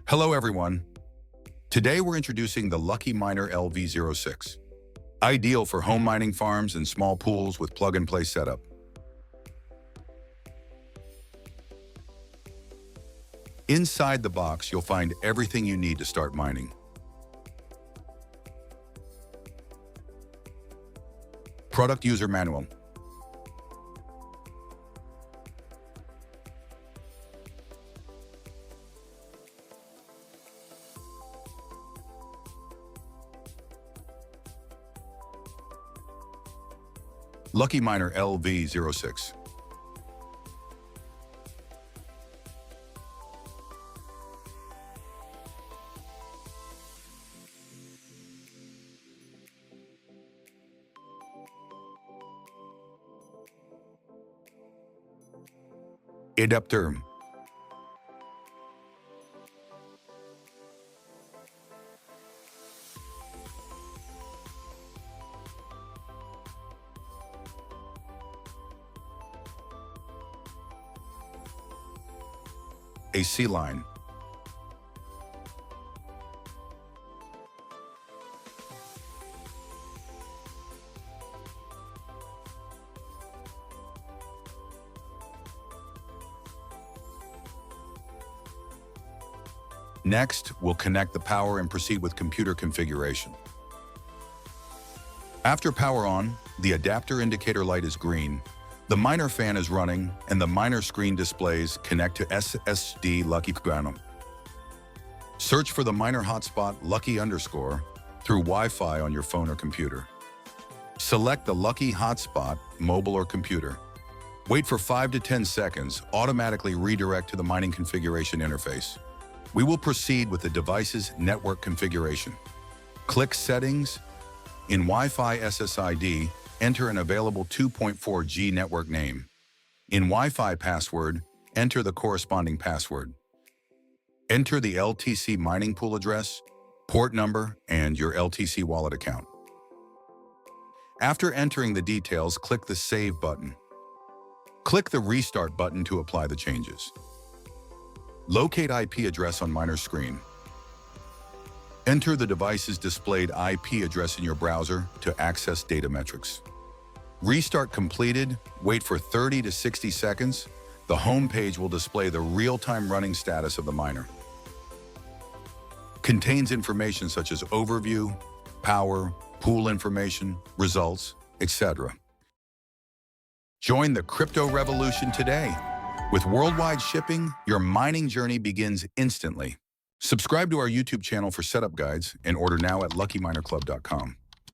Hello everyone. Today we're introducing the Lucky Miner LV06. Ideal for home mining farms and small pools with plug-and-play setup. Inside the box, you'll find everything you need to start mining. Product User Manual. Lucky Miner LV06. Adapter. AC line. Next, we'll connect the power and proceed with computer configuration. After power on, the adapter indicator light is green, the miner fan is running, and the miner screen displays connect to SSD Lucky Miner. Search for the miner hotspot Lucky_ through Wi-Fi on your phone or computer. Select the Lucky hotspot, mobile or computer. Wait for 5 to 10 seconds, automatically redirect to the mining configuration interface. We will proceed with the device's network configuration. Click Settings. In Wi-Fi SSID, enter an available 2.4G network name. In Wi-Fi password, enter the corresponding password. Enter the LTC mining pool address, port number, and your LTC wallet account. After entering the details, click the Save button. Click the Restart button to apply the changes. Locate IP address on miner screen. Enter the device's displayed IP address in your browser to access data metrics. Restart completed, wait for 30 to 60 seconds. The home page will display the real-time running status of the miner. Contains information such as overview, power, pool information, results, etc. Join the crypto revolution today. With worldwide shipping, your mining journey begins instantly. Subscribe to our YouTube channel for setup guides and order now at luckyminerclub.com.